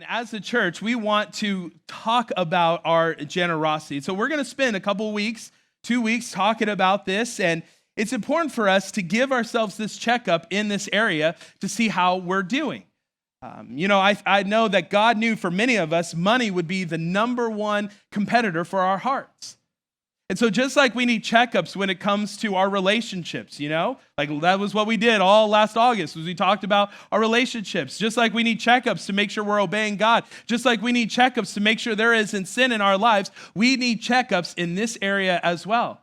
And as a church, we want to talk about our generosity. So we're going to spend a couple weeks, 2 weeks talking about this. And it's important for us to give ourselves this checkup in this area to see how we're doing. I know that God knew for many of us, money would be the number one competitor for our hearts. And so just like we need checkups when it comes to our relationships, like that was what we did all last August, was we talked about our relationships. Just like we need checkups to make sure we're obeying God, just like we need checkups to make sure there isn't sin in our lives, we need checkups in this area as well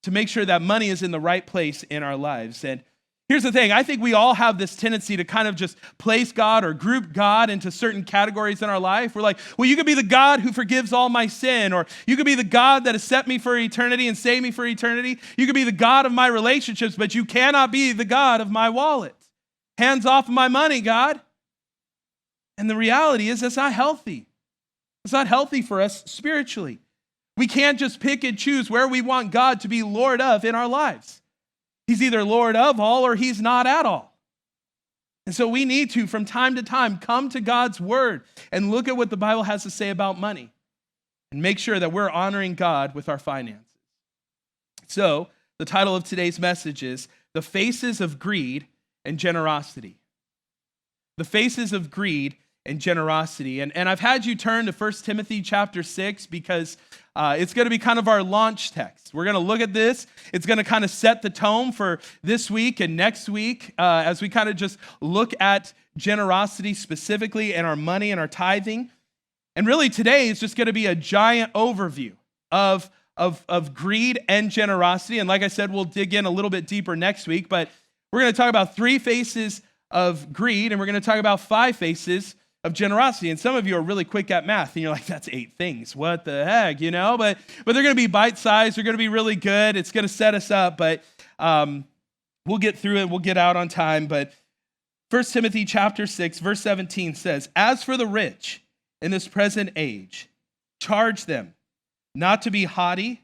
to make sure that money is in the right place in our lives. And here's the thing, I think we all have this tendency to kind of just place God or group God into certain categories in our life. We're like, well, you could be the God who forgives all my sin, or you could be the God that has set me for eternity and saved me for eternity. You could be the God of my relationships, but you cannot be the God of my wallet. Hands off of my money, God. And the reality is that's not healthy. It's not healthy for us spiritually. We can't just pick and choose where we want God to be Lord of in our lives. He's either Lord of all or he's not at all. And so we need to, from time to time, come to God's word and look at what the Bible has to say about money and make sure that we're honoring God with our finances. So the title of today's message is The Faces of Greed and Generosity. The Faces of Greed and Generosity. And I've had you turn to 1 Timothy chapter 6 because it's going to be kind of our launch text. We're going to look at this. It's going to kind of set the tone for this week and next week as we kind of just look at generosity specifically and our money and our tithing. And really today is just going to be a giant overview of greed and generosity. And like I said, we'll dig in a little bit deeper next week, but we're going to talk about 3 faces of greed and we're going to talk about 5 faces of generosity. And some of you are really quick at math, and you're like, that's 8 things. What the heck, But they're going to be bite-sized. They're going to be really good. It's going to set us up, but we'll get through it. We'll get out on time. But 1 Timothy chapter 6, verse 17 says, "As for the rich in this present age, charge them not to be haughty,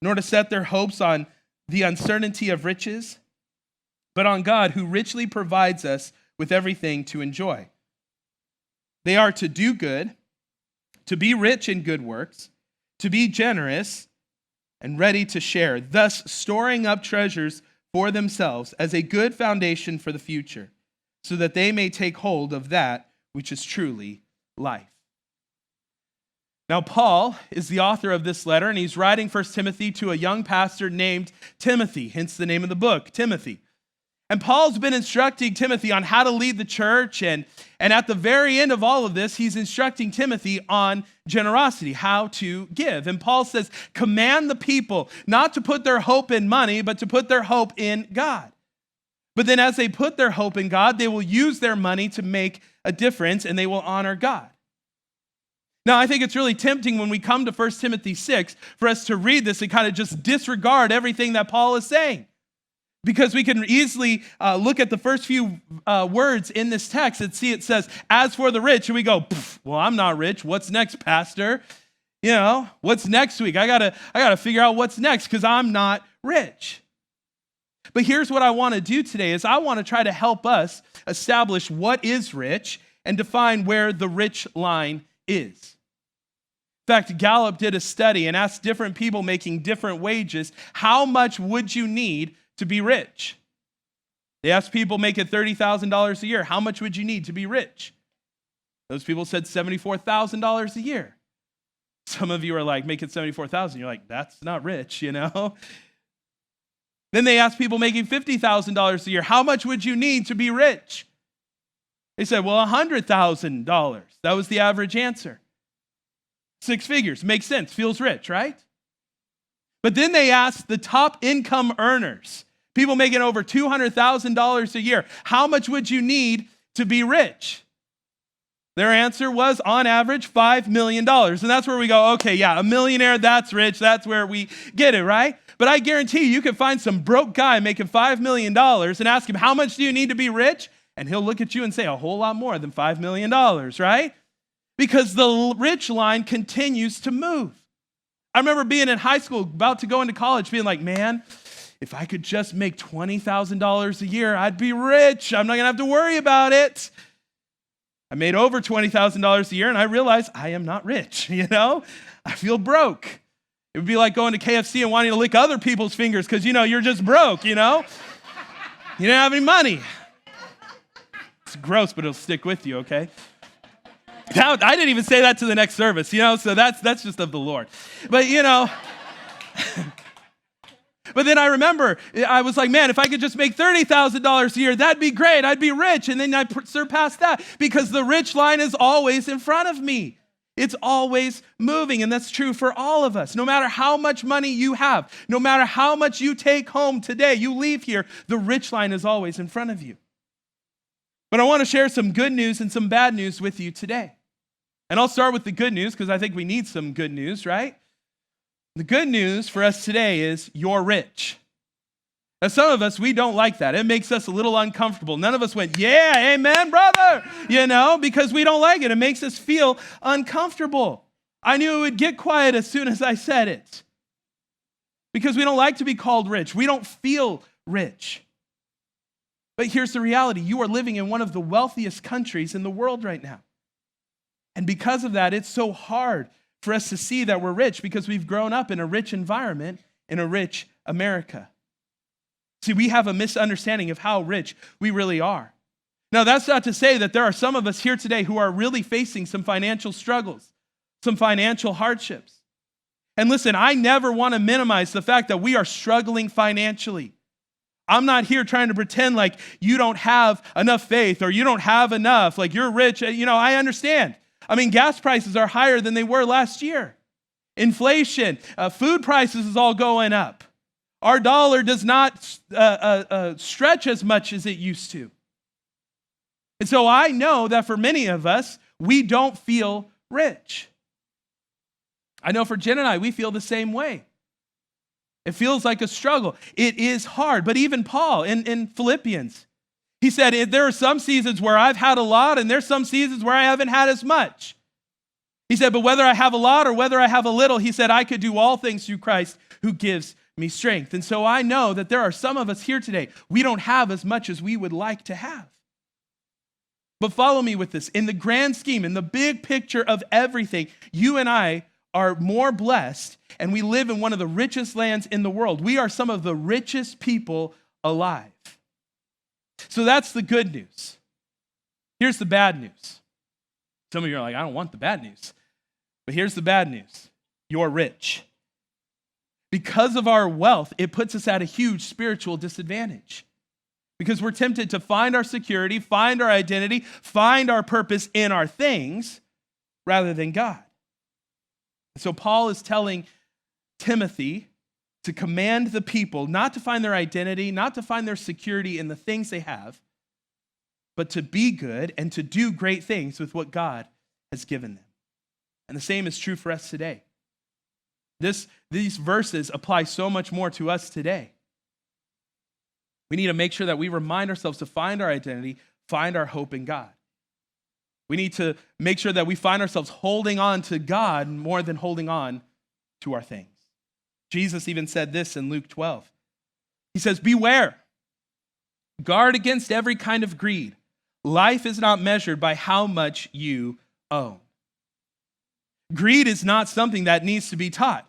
nor to set their hopes on the uncertainty of riches, but on God who richly provides us with everything to enjoy. They are to do good, to be rich in good works, to be generous and ready to share, thus storing up treasures for themselves as a good foundation for the future, so that they may take hold of that which is truly life." Now, Paul is the author of this letter, and he's writing 1 Timothy to a young pastor named Timothy, hence the name of the book, Timothy. And Paul's been instructing Timothy on how to lead the church, and at the very end of all of this, he's instructing Timothy on generosity, how to give. And Paul says, command the people not to put their hope in money, but to put their hope in God. But then as they put their hope in God, they will use their money to make a difference, and they will honor God. Now, I think it's really tempting when we come to 1 Timothy 6 for us to read this and kind of just disregard everything that Paul is saying. Because we can easily look at the first few words in this text and see it says, "As for the rich," and we go, well, I'm not rich. What's next, Pastor? What's next week? I gotta figure out what's next because I'm not rich. But here's what I want to do today is I want to try to help us establish what is rich and define where the rich line is. In fact, Gallup did a study and asked different people making different wages, how much would you need to be rich? They asked people making $30,000 a year, how much would you need to be rich? Those people said $74,000 a year. Some of you are like, making $74,000. You're like, that's not rich, Then they asked people making $50,000 a year, how much would you need to be rich? They said, well, $100,000. That was the average answer. 6 figures, makes sense, feels rich, right? But then they asked the top income earners, people making over $200,000 a year, how much would you need to be rich? Their answer was, on average, $5 million. And that's where we go, okay, yeah, a millionaire, that's rich. That's where we get it, right? But I guarantee you can find some broke guy making $5 million and ask him, how much do you need to be rich? And he'll look at you and say, a whole lot more than $5 million, right? Because the rich line continues to move. I remember being in high school, about to go into college, being like, man, if I could just make $20,000 a year, I'd be rich. I'm not going to have to worry about it. I made over $20,000 a year and I realized I am not rich, I feel broke. It would be like going to KFC and wanting to lick other people's fingers because, you're just broke, You don't have any money. It's gross, but it'll stick with you, okay? Now, I didn't even say that to the next service, so that's just of the Lord. But, but then I remember, I was like, man, if I could just make $30,000 a year, that'd be great. I'd be rich. And then I surpassed that because the rich line is always in front of me. It's always moving, and that's true for all of us. No matter how much money you have, no matter how much you take home today, you leave here, the rich line is always in front of you. But I want to share some good news and some bad news with you today. And I'll start with the good news because I think we need some good news, right? The good news for us today is you're rich. Now, some of us, we don't like that. It makes us a little uncomfortable. None of us went, yeah, amen, brother, because we don't like it. It makes us feel uncomfortable. I knew it would get quiet as soon as I said it because we don't like to be called rich. We don't feel rich. But here's the reality. You are living in one of the wealthiest countries in the world right now. And because of that, it's so hard for us to see that we're rich because we've grown up in a rich environment in a rich America. See, we have a misunderstanding of how rich we really are. Now, that's not to say that there are some of us here today who are really facing some financial struggles, some financial hardships. And listen, I never want to minimize the fact that we are struggling financially. I'm not here trying to pretend like you don't have enough faith or you don't have enough, like you're rich. I understand. I mean, gas prices are higher than they were last year. Inflation, food prices is all going up. Our dollar does not stretch as much as it used to. And so I know that for many of us, we don't feel rich. I know for Jen and I, we feel the same way. It feels like a struggle. It is hard. But even Paul in Philippians, he said, there are some seasons where I've had a lot and there's some seasons where I haven't had as much. He said, but whether I have a lot or whether I have a little, he said, I could do all things through Christ who gives me strength. And so I know that there are some of us here today, we don't have as much as we would like to have. But follow me with this. In the grand scheme, in the big picture of everything, you and I are more blessed, and we live in one of the richest lands in the world. We are some of the richest people alive. So that's the good news. Here's the bad news. Some of you are like, I don't want the bad news. But here's the bad news. You're rich. Because of our wealth, it puts us at a huge spiritual disadvantage. Because we're tempted to find our security, find our identity, find our purpose in our things rather than God. So Paul is telling Timothy to command the people not to find their identity, not to find their security in the things they have, but to be good and to do great things with what God has given them. And the same is true for us today. These verses apply so much more to us today. We need to make sure that we remind ourselves to find our identity, find our hope in God. We need to make sure that we find ourselves holding on to God more than holding on to our things. Jesus even said this in Luke 12. He says, beware, guard against every kind of greed. Life is not measured by how much you own. Greed is not something that needs to be taught.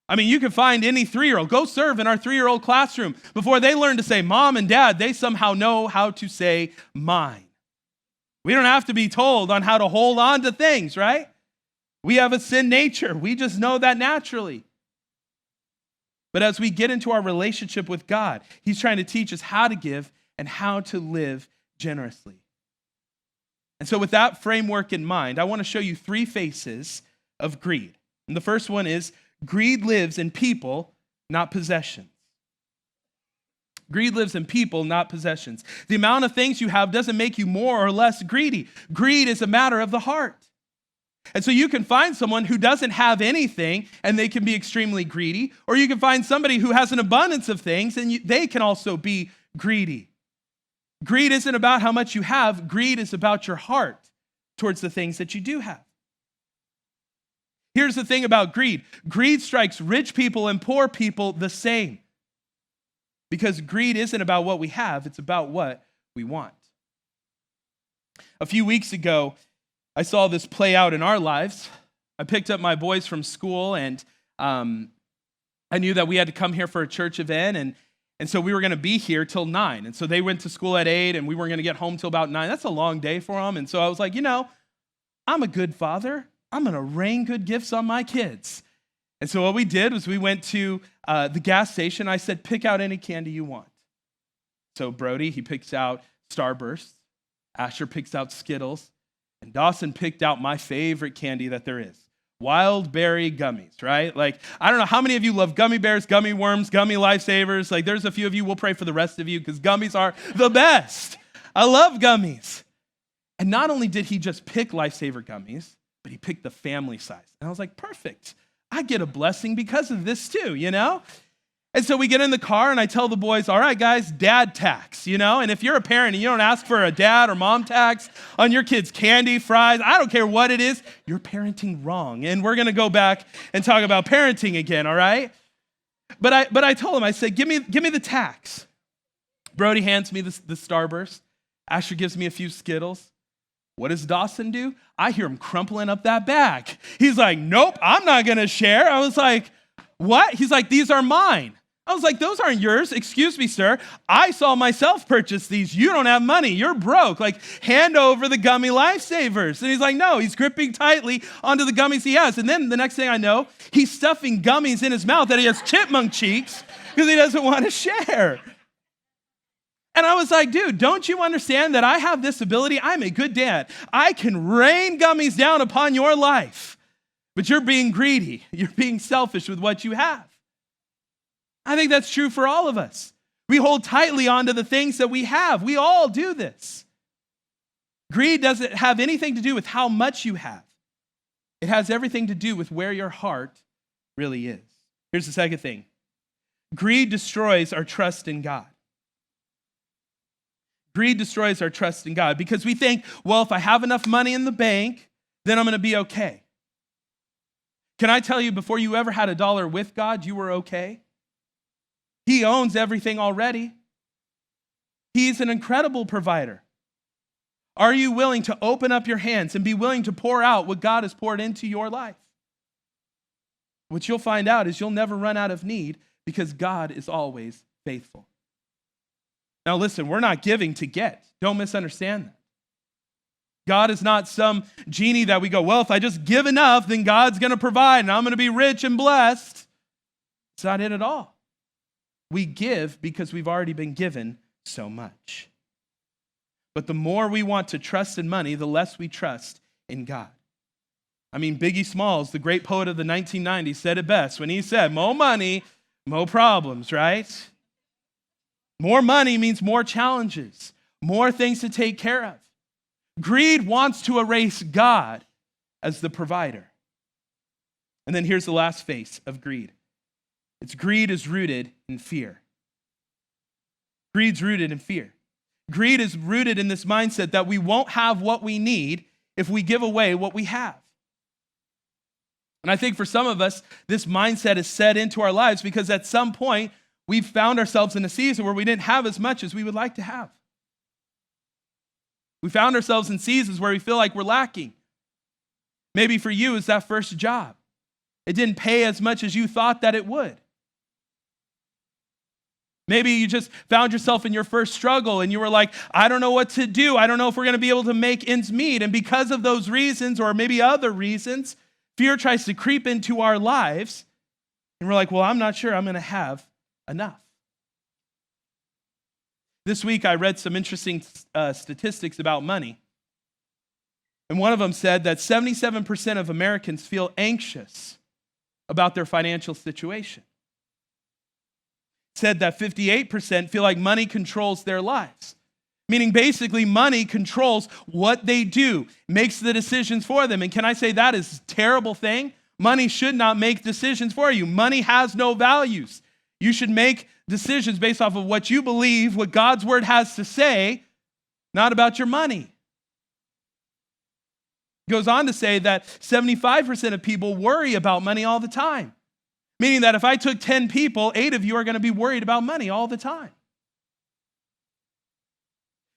I mean, you can find any 3-year-old. Go serve in our 3-year-old classroom. Before they learn to say mom and dad, they somehow know how to say mine. We don't have to be told on how to hold on to things, right? We have a sin nature. We just know that naturally. But as we get into our relationship with God, he's trying to teach us how to give and how to live generously. And so with that framework in mind, I want to show you 3 faces of greed. And the first one is greed lives in people, not possessions. Greed lives in people, not possessions. The amount of things you have doesn't make you more or less greedy. Greed is a matter of the heart. And so you can find someone who doesn't have anything and they can be extremely greedy, or you can find somebody who has an abundance of things and they can also be greedy. Greed isn't about how much you have. Greed is about your heart towards the things that you do have. Here's the thing about greed. Greed strikes rich people and poor people the same. Because greed isn't about what we have, it's about what we want. A few weeks ago, I saw this play out in our lives. I picked up my boys from school, and I knew that we had to come here for a church event, and so we were going to be here till 9. And so they went to school at 8, and we weren't going to get home till about 9. That's a long day for them. And so I was like, I'm a good father. I'm going to rain good gifts on my kids. And so what we did was we went to the gas station. I said, pick out any candy you want. So Brody, he picks out Starburst. Asher picks out Skittles. And Dawson picked out my favorite candy that there is, wild berry gummies, right? Like, I don't know how many of you love gummy bears, gummy worms, gummy lifesavers. Like, there's a few of you. We'll pray for the rest of you because gummies are the best. I love gummies. And not only did he just pick lifesaver gummies, but he picked the family size. And I was like, perfect. I get a blessing because of this too, And so we get in the car and I tell the boys, all right, guys, dad tax, And if you're a parent and you don't ask for a dad or mom tax on your kids' candy, fries, I don't care what it is, you're parenting wrong. And we're going to go back and talk about parenting again, all right? But I told him, I said, give me the tax. Brody hands me the Starburst. Asher gives me a few Skittles. What does Dawson do? I hear him crumpling up that bag. He's like, nope, I'm not going to share. I was like, what? He's like, these are mine. I was like, those aren't yours. Excuse me, sir. I saw myself purchase these. You don't have money. You're broke. Like, hand over the gummy lifesavers. And he's like, no, he's gripping tightly onto the gummies he has. And then the next thing I know, he's stuffing gummies in his mouth that he has chipmunk cheeks because he doesn't want to share. And I was like, dude, don't you understand that I have this ability? I'm a good dad. I can rain gummies down upon your life. But you're being greedy. You're being selfish with what you have. I think that's true for all of us. We hold tightly onto the things that we have. We all do this. Greed doesn't have anything to do with how much you have. It has everything to do with where your heart really is. Here's the second thing. Greed destroys our trust in God. Greed destroys our trust in God because we think, well, if I have enough money in the bank, then I'm going to be okay. Can I tell you, before you ever had a dollar with God, you were okay? He owns everything already. He's an incredible provider. Are you willing to open up your hands and be willing to pour out what God has poured into your life? What you'll find out is you'll never run out of need because God is always faithful. Now listen, we're not giving to get. Don't misunderstand that. God is not some genie that we go, well, if I just give enough, then God's going to provide and I'm going to be rich and blessed. It's not it at all. We give because we've already been given so much. But the more we want to trust in money, the less we trust in God. I mean, Biggie Smalls, the great poet of the 1990s, said it best when he said, more money, more problems, right? More money means more challenges, more things to take care of. Greed wants to erase God as the provider. And then here's the last face of greed. Greed is rooted in fear. Greed's rooted in fear. Greed is rooted in this mindset that we won't have what we need if we give away what we have. And I think for some of us, this mindset is set into our lives because at some point, we've found ourselves in a season where we didn't have as much as we would like to have. We found ourselves in seasons where we feel like we're lacking. Maybe for you, it's that first job. It didn't pay as much as you thought that it would. Maybe you just found yourself in your first struggle and you were like, I don't know what to do. I don't know if we're going to be able to make ends meet. And because of those reasons, or maybe other reasons, fear tries to creep into our lives. And we're like, well, I'm not sure I'm going to have enough. This week, I read some interesting statistics about money. And one of them said that 77% of Americans feel anxious about their financial situation. It said that 58% feel like money controls their lives. Meaning basically money controls what they do, makes the decisions for them. And can I say that is a terrible thing? Money should not make decisions for you. Money has no values. You should make decisions based off of what you believe, what God's word has to say, not about your money. It goes on to say that 75% of people worry about money all the time. Meaning that if I took 10 people, 8 of you are going to be worried about money all the time.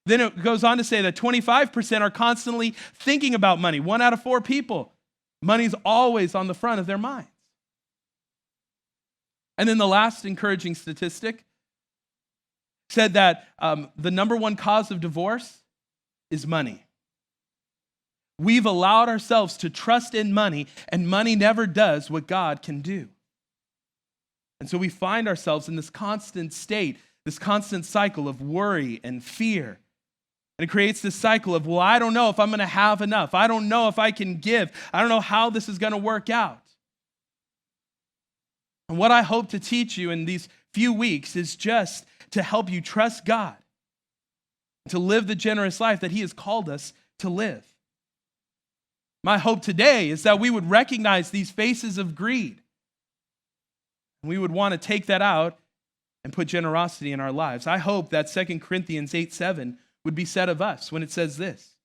Then it goes on to say that 25% are constantly thinking about money. 1 out of 4 people, money's always on the front of their minds. And then the last encouraging statistic said that the number one cause of divorce is money. We've allowed ourselves to trust in money, and money never does what God can do. And so we find ourselves in this constant state, this constant cycle of worry and fear. And it creates this cycle of, well, I don't know if I'm going to have enough. I don't know if I can give. I don't know how this is going to work out. And what I hope to teach you in these few weeks is just to help you trust God, to live the generous life that He has called us to live. My hope today is that we would recognize these faces of greed. We would want to take that out and put generosity in our lives. I hope that 2 Corinthians 8:7 would be said of us when it says this: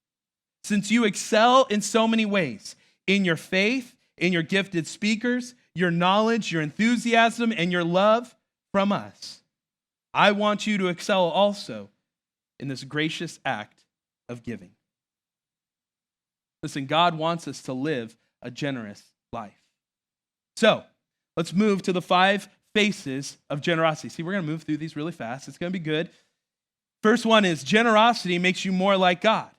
since you excel in so many ways, in your faith, in your gifted speakers, your knowledge, your enthusiasm, and your love from us, I want you to excel also in this gracious act of giving. Listen, God wants us to live a generous life. So, let's move to the 5 faces of generosity. See, we're going to move through these really fast. It's going to be good. First one is generosity makes you more like God.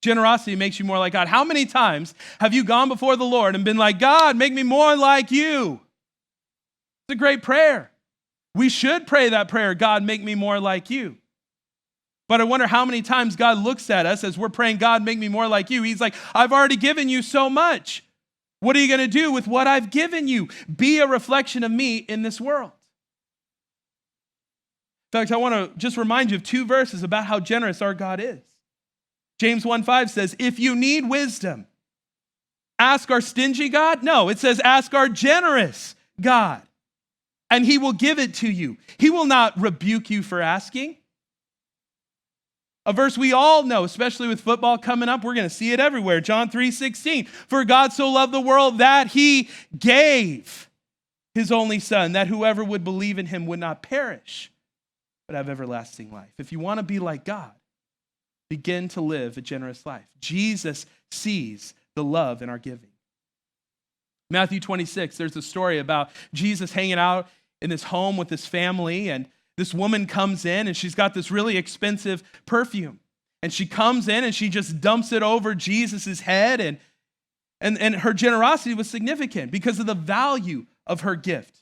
Generosity makes you more like God. How many times have you gone before the Lord and been like, God, make me more like you? It's a great prayer. We should pray that prayer, God, make me more like you. But I wonder how many times God looks at us as we're praying, God, make me more like you. He's like, I've already given you so much. What are you going to do with what I've given you? Be a reflection of me in this world. In fact, I want to just remind you of 2 verses about how generous our God is. James 1:5 says, if you need wisdom, ask our stingy God? No, it says ask our generous God, and He will give it to you. He will not rebuke you for asking. A verse we all know, especially with football coming up, we're going to see it everywhere. John 3:16, for God so loved the world that He gave His only Son, that whoever would believe in Him would not perish, but have everlasting life. If you want to be like God, begin to live a generous life. Jesus sees the love in our giving. Matthew 26, there's a story about Jesus hanging out in this home with his family, and this woman comes in and she's got this really expensive perfume. And she comes in and she just dumps it over Jesus' head. And her generosity was significant because of the value of her gift.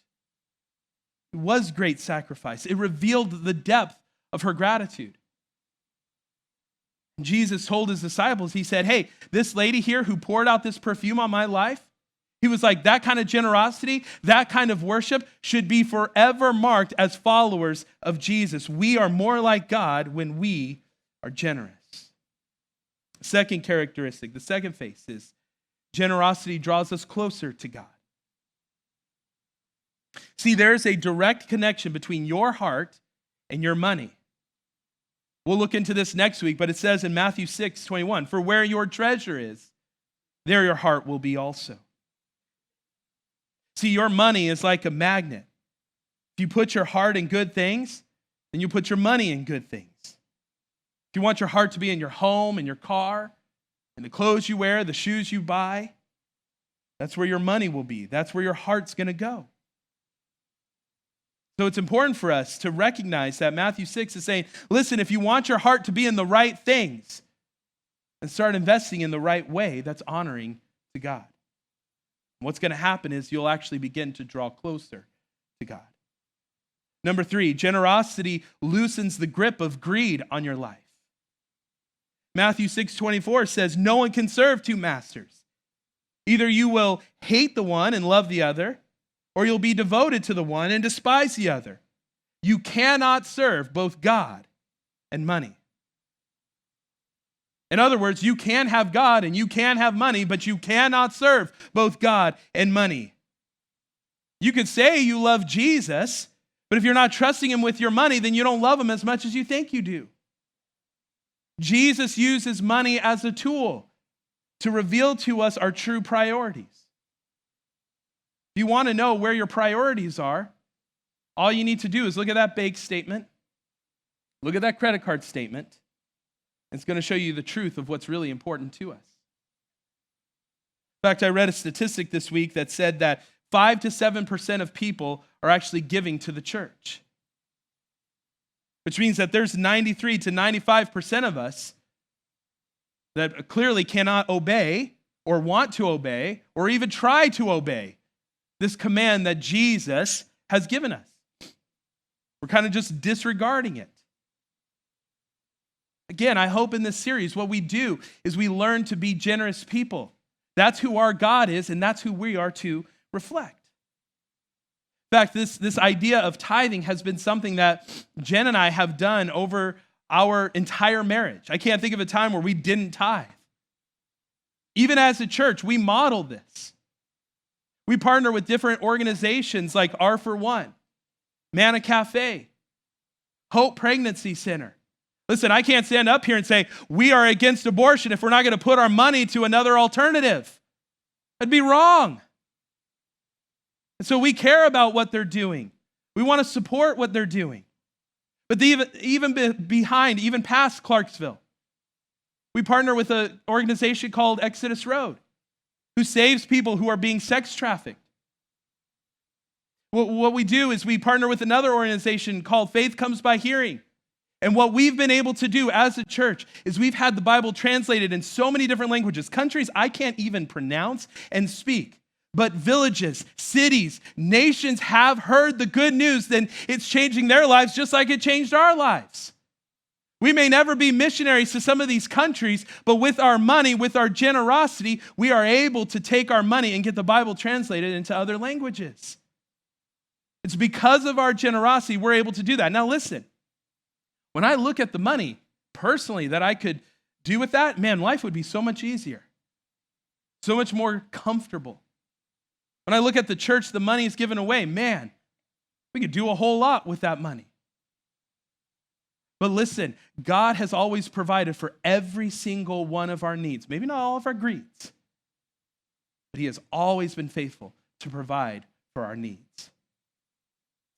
It was great sacrifice. It revealed the depth of her gratitude. Jesus told his disciples, he said, hey, this lady here who poured out this perfume on my life, he was like, that kind of generosity, that kind of worship should be forever marked as followers of Jesus. We are more like God when we are generous. Second characteristic, the second face is generosity draws us closer to God. See, there's a direct connection between your heart and your money. We'll look into this next week, but it says in Matthew 6:21, for where your treasure is, there your heart will be also. See, your money is like a magnet. If you put your heart in good things, then you put your money in good things. If you want your heart to be in your home and your car, and the clothes you wear, the shoes you buy, that's where your money will be. That's where your heart's going to go. So it's important for us to recognize that Matthew 6 is saying, listen, if you want your heart to be in the right things, then start investing in the right way that's honoring to God. What's going to happen is you'll actually begin to draw closer to God. Number 3, generosity loosens the grip of greed on your life. Matthew 6:24 says, no one can serve 2 masters. Either you will hate the one and love the other, or you'll be devoted to the one and despise the other. You cannot serve both God and money. In other words, you can have God and you can have money, but you cannot serve both God and money. You could say you love Jesus, but if you're not trusting Him with your money, then you don't love Him as much as you think you do. Jesus uses money as a tool to reveal to us our true priorities. If you want to know where your priorities are, all you need to do is look at that bank statement. Look at that credit card statement. It's going to show you the truth of what's really important to us. In fact, I read a statistic this week that said that 5 to 7% of people are actually giving to the church, which means that there's 93 to 95% of us that clearly cannot obey or want to obey or even try to obey this command that Jesus has given us. We're kind of just disregarding it. Again, I hope in this series what we do is we learn to be generous people. That's who our God is, and that's who we are to reflect. In fact, this idea of tithing has been something that Jen and I have done over our entire marriage. I can't think of a time where we didn't tithe. Even as a church, we model this. We partner with different organizations like R for One, Manna Cafe, Hope Pregnancy Center. Listen, I can't stand up here and say we are against abortion if we're not going to put our money to another alternative. That'd be wrong. And so we care about what they're doing. We want to support what they're doing. But even past Clarksville, we partner with an organization called Exodus Road, who saves people who are being sex trafficked. What we do is we partner with another organization called Faith Comes by Hearing. And what we've been able to do as a church is we've had the Bible translated in so many different languages, countries I can't even pronounce and speak. But villages, cities, nations have heard the good news, then it's changing their lives just like it changed our lives. We may never be missionaries to some of these countries, but with our money, with our generosity, we are able to take our money and get the Bible translated into other languages. It's because of our generosity we're able to do that. Now listen, when I look at the money personally that I could do with that, man, life would be so much easier, so much more comfortable. When I look at the church, the money is given away, man, we could do a whole lot with that money. But listen, God has always provided for every single one of our needs. Maybe not all of our greeds, but he has always been faithful to provide for our needs.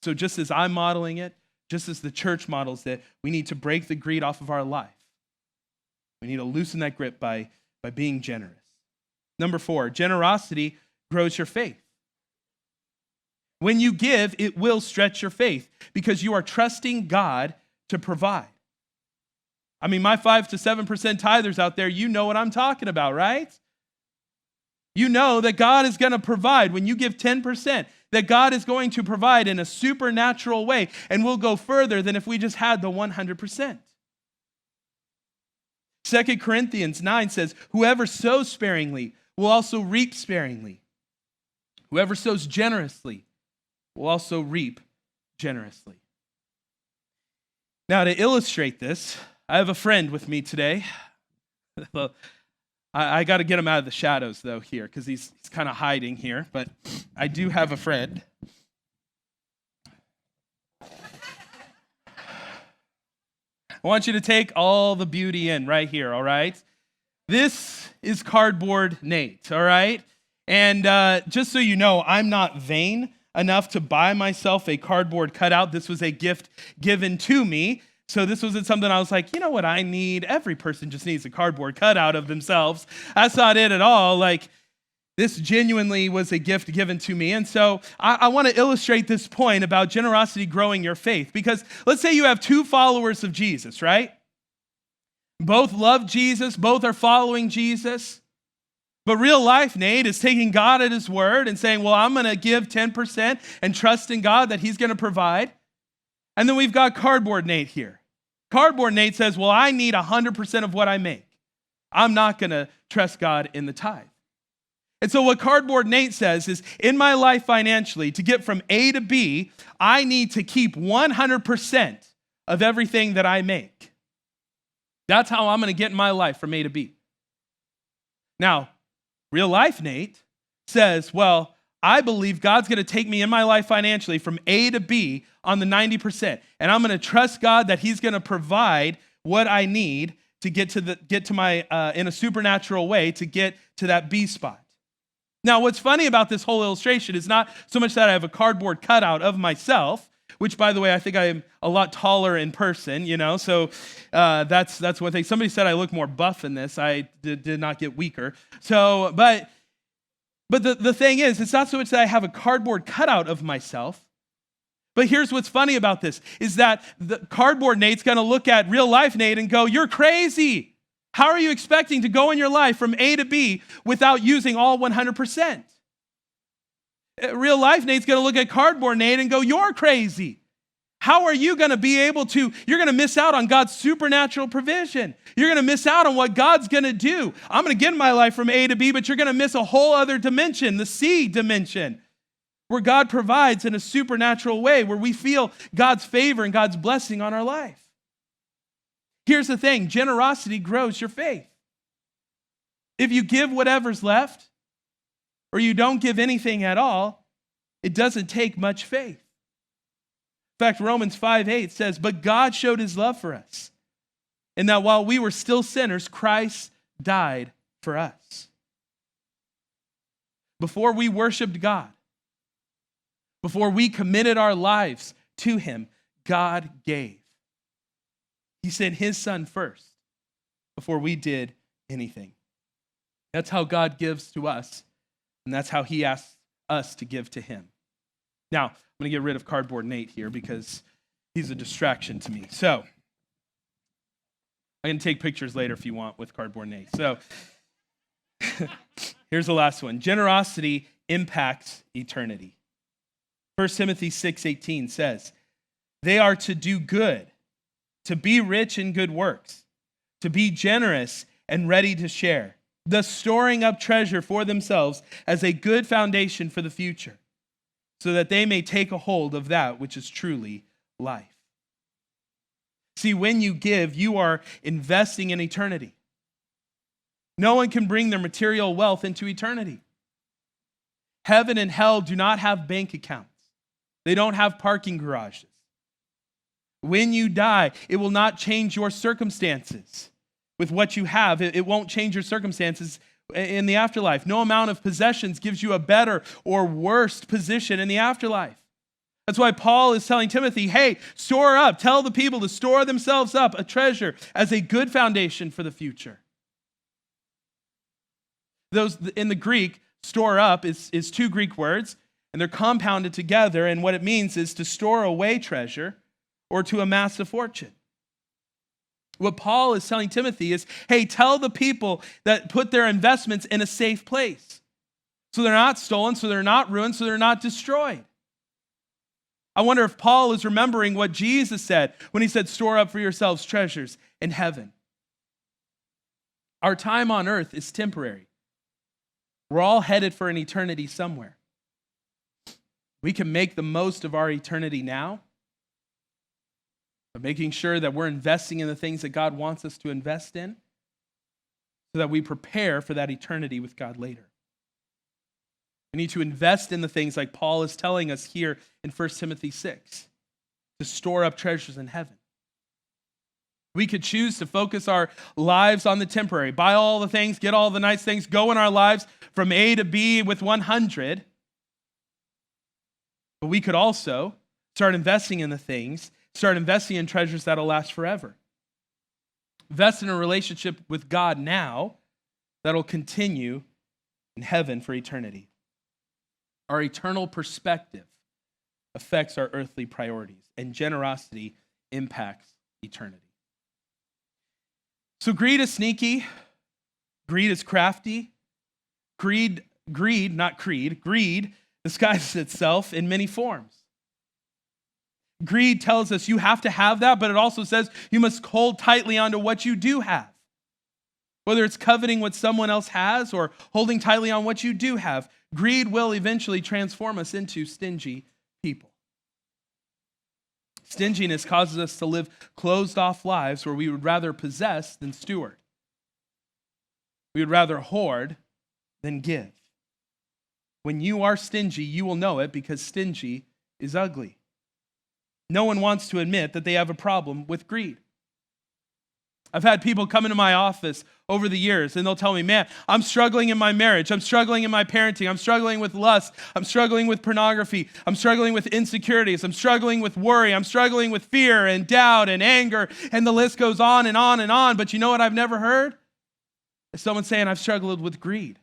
So just as I'm modeling it, just as the church models it, we need to break the greed off of our life. We need to loosen that grip by being generous. Number 4, generosity grows your faith. When you give, it will stretch your faith because you are trusting God to provide. I mean, my 5 to 7% tithers out there, you know what I'm talking about, right? You know that God is going to provide. When you give 10%, that God is going to provide in a supernatural way, and we'll go further than if we just had the 100%. 2 Corinthians 9 says, whoever sows sparingly will also reap sparingly. Whoever sows generously will also reap generously. Now, to illustrate this, I have a friend with me today. I got to get him out of the shadows, though, here, because he's kind of hiding here. But I do have a friend. I want you to take all the beauty in right here, all right? This is Cardboard Nate, all right? And just so you know, I'm not vain enough to buy myself a cardboard cutout. This was a gift given to me. So this wasn't something I was like, you know what I need? Every person just needs a cardboard cutout of themselves. That's not it at all. Like, this genuinely was a gift given to me. And so I want to illustrate this point about generosity growing your faith. Because let's say you have 2 followers of Jesus, right? Both love Jesus. Both are following Jesus. But real life, Nate, is taking God at his word and saying, well, I'm going to give 10% and trust in God that he's going to provide. And then we've got Cardboard Nate here. Cardboard Nate says, well, I need 100% of what I make. I'm not going to trust God in the tithe. And so what Cardboard Nate says is, in my life financially, to get from A to B, I need to keep 100% of everything that I make. That's how I'm going to get in my life from A to B. Now, real life Nate says, well, I believe God's going to take me in my life financially from A to B on the 90%. And I'm going to trust God that he's going to provide what I need to get to my in a supernatural way to get to that B spot. Now, what's funny about this whole illustration is not so much that I have a cardboard cutout of myself. which, by the way, I think I am a lot taller in person, so that's one thing. Somebody said I look more buff in this. I did not get weaker. So, but the thing is, it's not so much that I have a cardboard cutout of myself, but here's what's funny about this, is that the cardboard Nate's going to look at real life Nate and go, you're crazy. How are you expecting to go in your life from A to B without using all 100%? Real life Nate's going to look at cardboard Nate and go, you're crazy. How are you going to be able to, you're going to miss out on God's supernatural provision. You're going to miss out on what God's going to do. I'm going to get in my life from A to B, but you're going to miss a whole other dimension, the C dimension, where God provides in a supernatural way, where we feel God's favor and God's blessing on our life. Here's the thing, generosity grows your faith. If you give whatever's left, or you don't give anything at all, it doesn't take much faith. In fact, Romans 5:8 says, but God showed his love for us, in that while we were still sinners, Christ died for us. Before we worshiped God, before we committed our lives to him, God gave. He sent his son first before we did anything. That's how God gives to us, and that's how he asks us to give to him. Now, I'm going to get rid of Cardboard Nate here because he's a distraction to me. So, I can take pictures later if you want with Cardboard Nate. So, here's the last one. Generosity impacts eternity. 1 Timothy 6:18 says, they are to do good, to be rich in good works, to be generous and ready to share, thus storing up treasure for themselves as a good foundation for the future, so that they may take a hold of that which is truly life. See, when you give, you are investing in eternity. No one can bring their material wealth into eternity. Heaven and hell do not have bank accounts. They don't have parking garages. When you die, it will not change your circumstances with what you have. It won't change your circumstances in the afterlife. No amount of possessions gives you a better or worse position in the afterlife. That's why Paul is telling Timothy, hey, store up. Tell the people to store themselves up a treasure as a good foundation for the future. Those in the Greek, store up is two Greek words, and they're compounded together, and what it means is to store away treasure or to amass a fortune. What Paul is telling Timothy is, hey, tell the people that put their investments in a safe place, so they're not stolen, so they're not ruined, so they're not destroyed. I wonder if Paul is remembering what Jesus said when he said, store up for yourselves treasures in heaven. Our time on earth is temporary. We're all headed for an eternity somewhere. We can make the most of our eternity now, but making sure that we're investing in the things that God wants us to invest in so that we prepare for that eternity with God later. We need to invest in the things like Paul is telling us here in 1 Timothy 6, to store up treasures in heaven. We could choose to focus our lives on the temporary, buy all the things, get all the nice things, go in our lives from A to B with 100. But we could also start investing in the things, start investing in treasures that'll last forever. Invest in a relationship with God now that'll continue in heaven for eternity. Our eternal perspective affects our earthly priorities, and generosity impacts eternity. So greed is sneaky. Greed is crafty. Greed disguises itself in many forms. Greed tells us you have to have that, but it also says you must hold tightly onto what you do have. Whether it's coveting what someone else has or holding tightly on what you do have, greed will eventually transform us into stingy people. Stinginess causes us to live closed-off lives where we would rather possess than steward. We would rather hoard than give. When you are stingy, you will know it because stingy is ugly. No one wants to admit that they have a problem with greed. I've had people come into my office over the years and they'll tell me, man, I'm struggling in my marriage. I'm struggling in my parenting. I'm struggling with lust. I'm struggling with pornography. I'm struggling with insecurities. I'm struggling with worry. I'm struggling with fear and doubt and anger. And the list goes on and on and on. But you know what I've never heard? Is someone saying I've struggled with greed.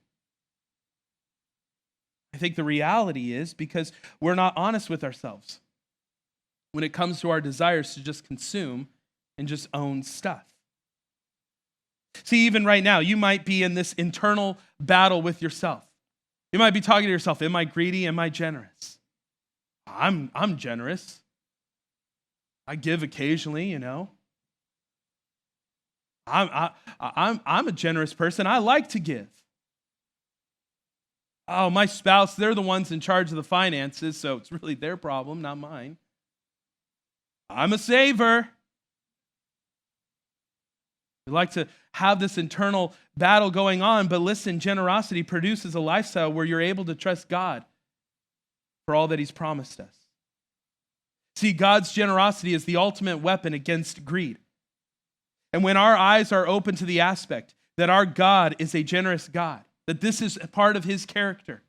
I think the reality is because we're not honest with ourselves when it comes to our desires to just consume and just own stuff. See, even right now, you might be in this internal battle with yourself. You might be talking to yourself, am I greedy? Am I generous? I'm generous. I give occasionally, you know. I'm a generous person. I like to give. Oh, my spouse, they're the ones in charge of the finances, so it's really their problem, not mine. I'm a saver. We like to have this internal battle going on, but listen, generosity produces a lifestyle where you're able to trust God for all that he's promised us. See, God's generosity is the ultimate weapon against greed. And when our eyes are open to the aspect that our God is a generous God, that this is a part of his character,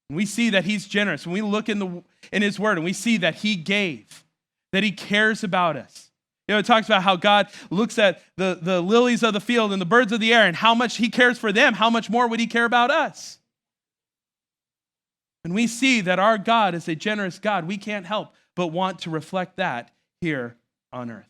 and we see that he's generous, when we look in his word and we see that he gave, that he cares about us. You know, it talks about how God looks at the lilies of the field and the birds of the air and how much he cares for them. How much more would he care about us? And we see that our God is a generous God. We can't help but want to reflect that here on earth.